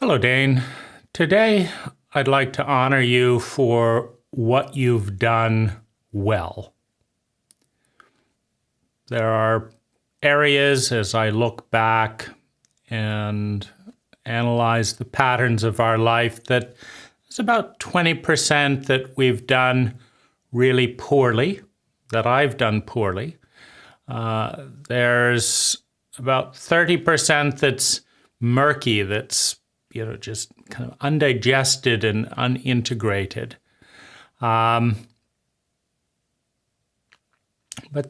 Hello, Dane. Today, I'd like to honor you for what you've done well. There are areas as I look back and analyze the patterns of our life that it's about 20% that we've done really poorly, that I've done poorly. There's about 30% that's murky, that's just kind of undigested and unintegrated. But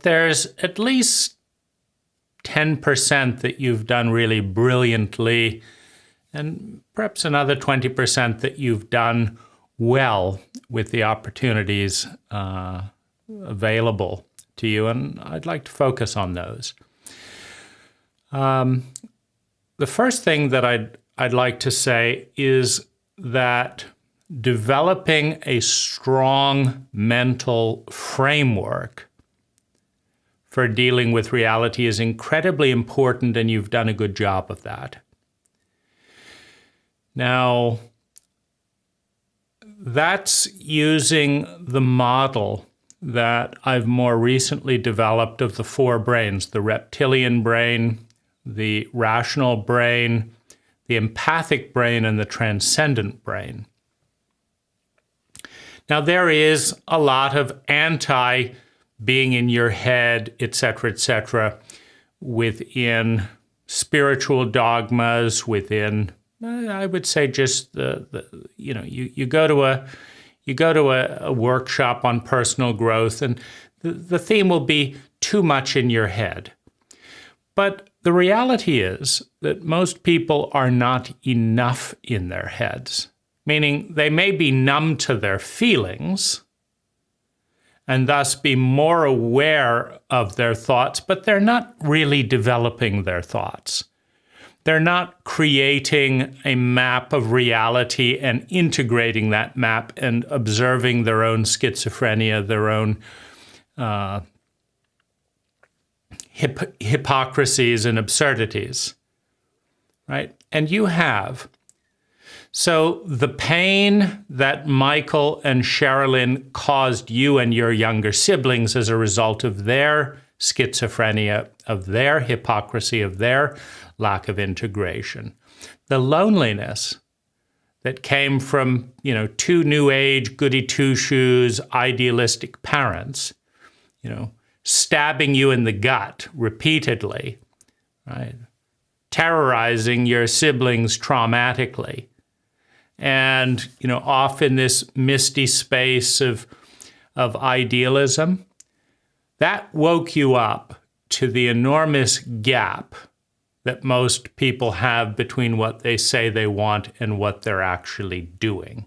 there's at least 10% that you've done really brilliantly, and perhaps another 20% that you've done well with the opportunities available to you, and I'd like to focus on those. The first thing that I'd like to say is that developing a strong mental framework for dealing with reality is incredibly important, and you've done a good job of that. Now, that's using the model that I've more recently developed of the four brains: the reptilian brain, the rational brain, the empathic brain, and the transcendent brain. Now, there is a lot of anti-being in your head, etc., within spiritual dogmas, within, I would say, just you go to a workshop on personal growth, and the theme will be too much in your head. But the reality is that most people are not enough in their heads, meaning they may be numb to their feelings and thus be more aware of their thoughts, but they're not really developing their thoughts. They're not creating a map of reality and integrating that map and observing their own schizophrenia, their own hypocrisies and absurdities, right? And you have. So the pain that Michael and Sherilyn caused you and your younger siblings as a result of their schizophrenia, of their hypocrisy, of their lack of integration, the loneliness that came from, two new age, goody two-shoes, idealistic parents, stabbing you in the gut repeatedly, right? Terrorizing your siblings traumatically. And, off in this misty space of idealism, that woke you up to the enormous gap that most people have between what they say they want and what they're actually doing.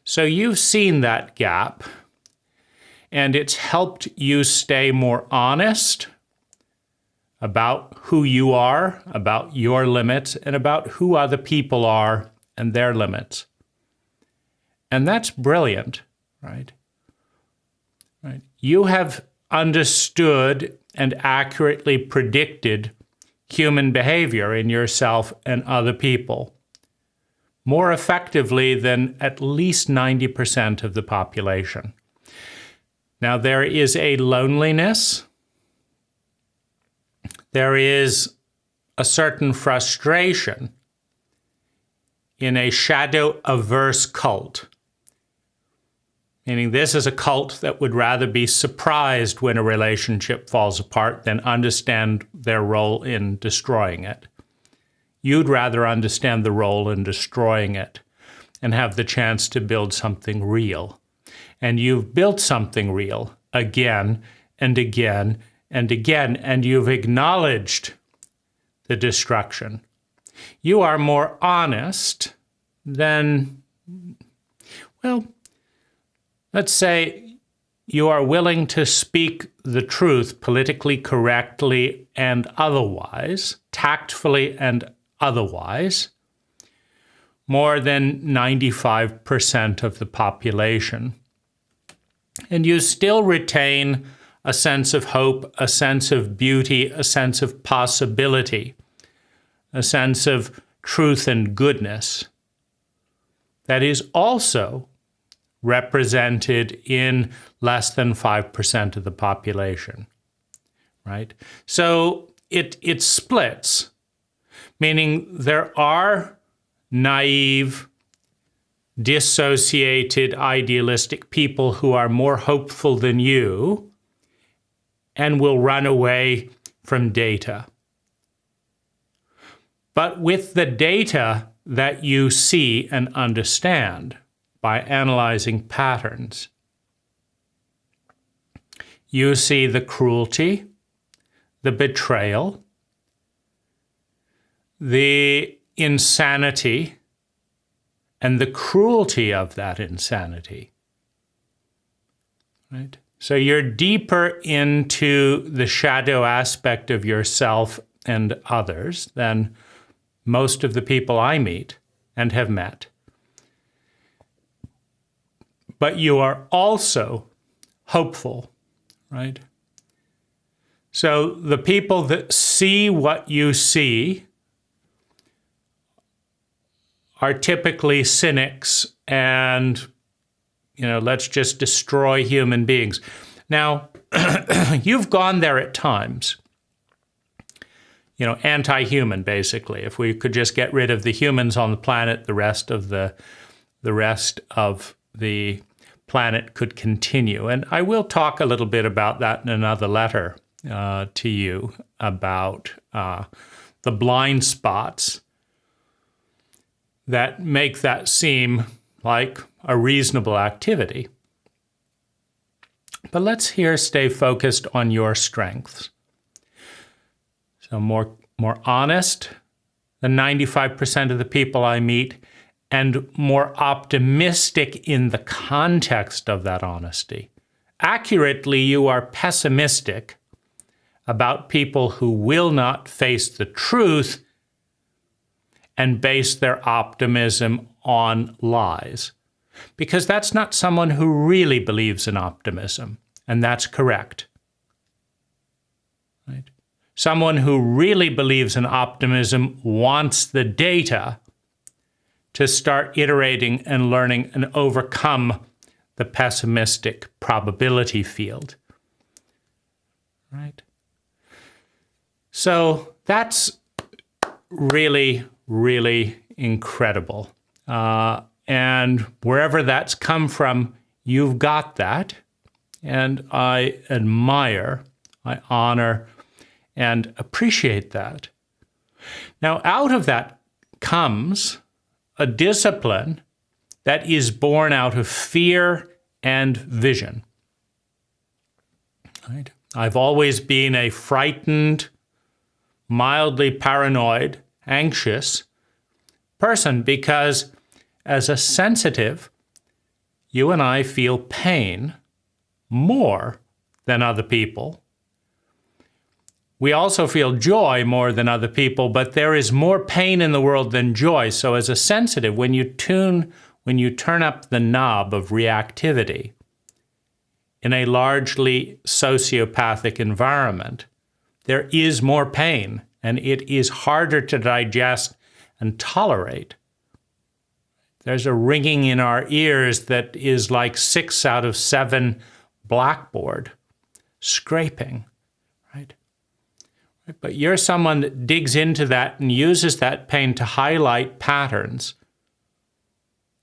So you've seen that gap, and it's helped you stay more honest about who you are, about your limits, and about who other people are and their limits. And that's brilliant, right? Right. You have understood and accurately predicted human behavior in yourself and other people more effectively than at least 90% of the population. Now, there is a loneliness. There is a certain frustration in a shadow-averse cult. Meaning this is a cult that would rather be surprised when a relationship falls apart than understand their role in destroying it. You'd rather understand the role in destroying it and have the chance to build something real. And you've built something real again and again and again, and you've acknowledged the destruction. You are more honest than, let's say you are willing to speak the truth politically correctly and otherwise, tactfully and otherwise, more than 95% of the population. And you still retain a sense of hope, a sense of beauty, a sense of possibility, a sense of truth and goodness that is also represented in less than 5% of the population, right? So it splits, meaning there are naive, dissociated, idealistic people who are more hopeful than you and will run away from data. But with the data that you see and understand by analyzing patterns, you see the cruelty, the betrayal, the insanity, and the cruelty of that insanity, right? So you're deeper into the shadow aspect of yourself and others than most of the people I meet and have met. But you are also hopeful, right? So the people that see what you see are typically cynics and, let's just destroy human beings. Now, you've gone there at times, anti-human, basically. If we could just get rid of the humans on the planet, the rest of the planet could continue. And I will talk a little bit about that in another letter to you about the blind spots that make that seem like a reasonable activity. But let's here stay focused on your strengths. So more honest than 95% of the people I meet, and more optimistic in the context of that honesty. Accurately, you are pessimistic about people who will not face the truth and base their optimism on lies. Because that's not someone who really believes in optimism, and that's correct. Right? Someone who really believes in optimism wants the data to start iterating and learning and overcome the pessimistic probability field. Right? So that's really, really incredible. And wherever that's come from, you've got that. And I admire, I honor, and appreciate that. Now, out of that comes a discipline that is born out of fear and vision. Right? I've always been a frightened, mildly paranoid, anxious person because as a sensitive, you and I feel pain more than other people. We also feel joy more than other people, but there is more pain in the world than joy. So as a sensitive, when you turn up the knob of reactivity in a largely sociopathic environment, there is more pain, and it is harder to digest and tolerate. There's a ringing in our ears that is like 6 out of 7 blackboard scraping, right? But you're someone that digs into that and uses that pain to highlight patterns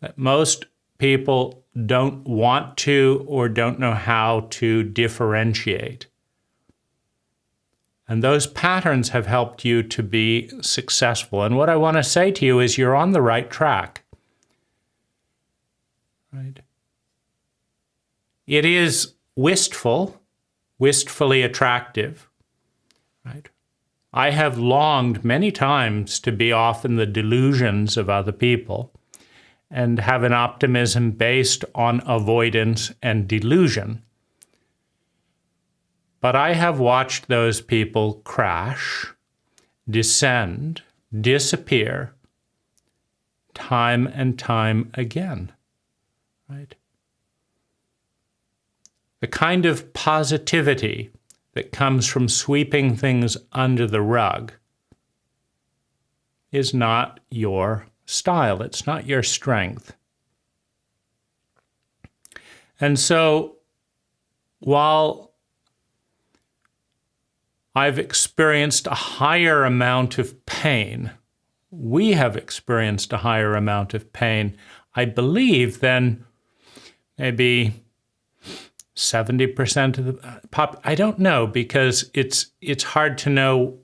that most people don't want to or don't know how to differentiate. And those patterns have helped you to be successful. And what I want to say to you is you're on the right track. Right? It is wistfully attractive. Right? I have longed many times to be off in the delusions of other people and have an optimism based on avoidance and delusion. But I have watched those people crash, descend, disappear, time and time again. Right? The kind of positivity that comes from sweeping things under the rug is not your style. It's not your strength. And so while I've experienced a higher amount of pain, we have experienced a higher amount of pain, I believe, than maybe 70% of the I don't know, because it's hard to know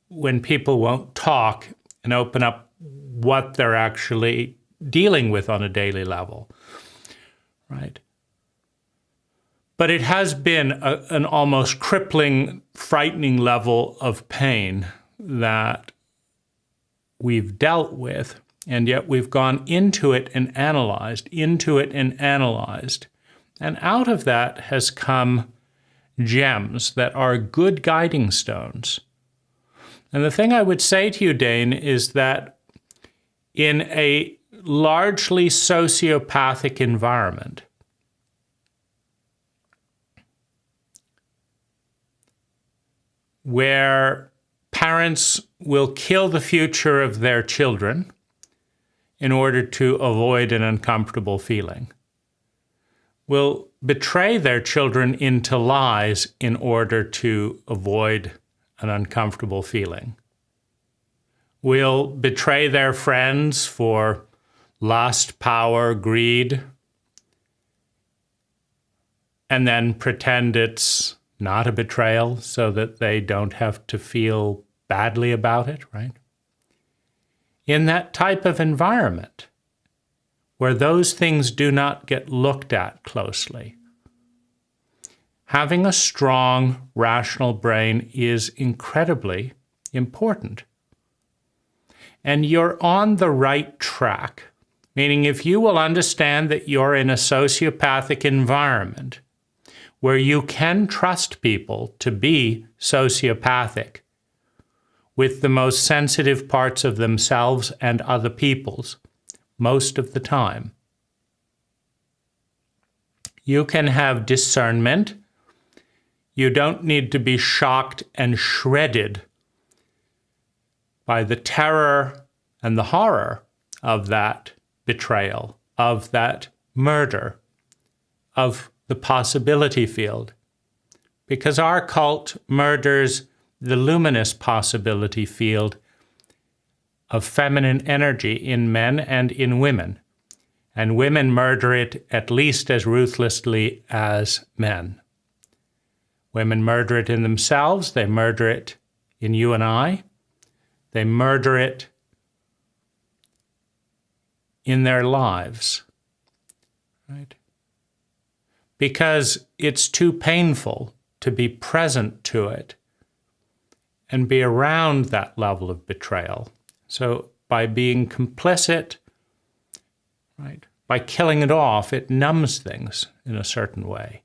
when people won't talk and open up what they're actually dealing with on a daily level, right? But it has been an almost crippling, frightening level of pain that we've dealt with, and yet we've gone into it and analyzed, And out of that has come gems that are good guiding stones. And the thing I would say to you, Dane, is that in a largely sociopathic environment, where parents will kill the future of their children in order to avoid an uncomfortable feeling, will betray their children into lies in order to avoid an uncomfortable feeling, will betray their friends for lust, power, greed, and then pretend it's not a betrayal so that they don't have to feel badly about it, right? In that type of environment, where those things do not get looked at closely, having a strong, rational brain is incredibly important. And you're on the right track, meaning if you will understand that you're in a sociopathic environment where you can trust people to be sociopathic with the most sensitive parts of themselves and other people's most of the time, you can have discernment. You don't need to be shocked and shredded by the terror and the horror of that betrayal, of that murder, of the possibility field. Because our cult murders the luminous possibility field of feminine energy in men and in women. And women murder it at least as ruthlessly as men. Women murder it in themselves, they murder it in you and I, they murder it in their lives, right? Because it's too painful to be present to it and be around that level of betrayal. So by being complicit, right, by killing it off, it numbs things in a certain way.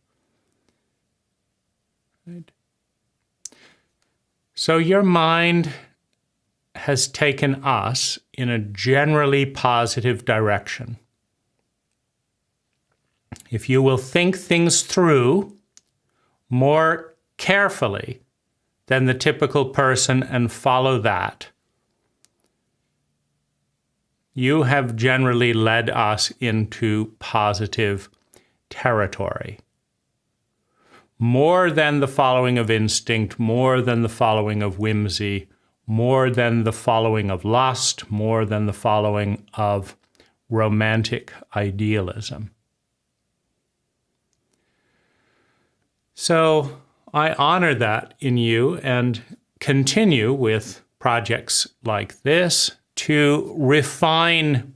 Right? So your mind has taken us in a generally positive direction. If you will think things through more carefully than the typical person and follow that, you have generally led us into positive territory. More than the following of instinct, more than the following of whimsy, more than the following of lust, more than the following of romantic idealism. So I honor that in you and continue with projects like this to refine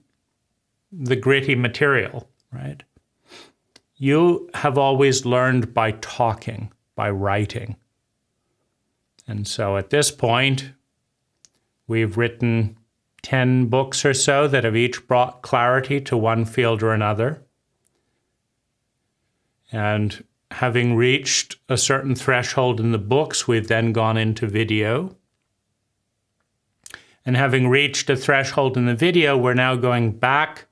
the gritty material, right? You have always learned by talking, by writing. And so at this point, we've written 10 books or so that have each brought clarity to one field or another. And having reached a certain threshold in the books, we've then gone into video. And having reached a threshold in the video, we're now going back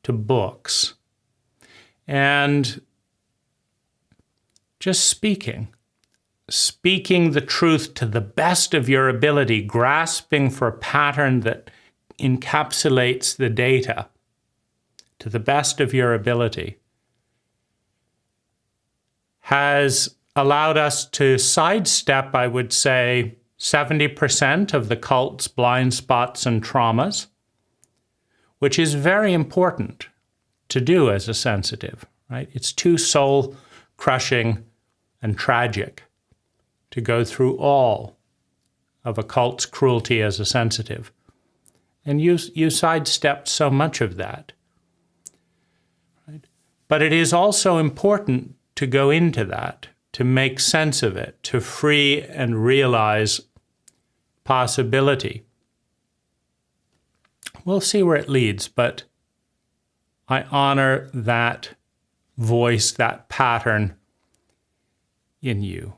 to books. And just speaking. speaking the truth to the best of your ability, grasping for a pattern that encapsulates the data to the best of your ability, has allowed us to sidestep, I would say, 70% of the cult's blind spots and traumas, which is very important to do as a sensitive, right? It's too soul-crushing and tragic to go through all of a cult's cruelty as a sensitive. And you sidestepped so much of that. Right? But it is also important to go into that, to make sense of it, to free and realize possibility. We'll see where it leads, but I honor that voice, that pattern in you.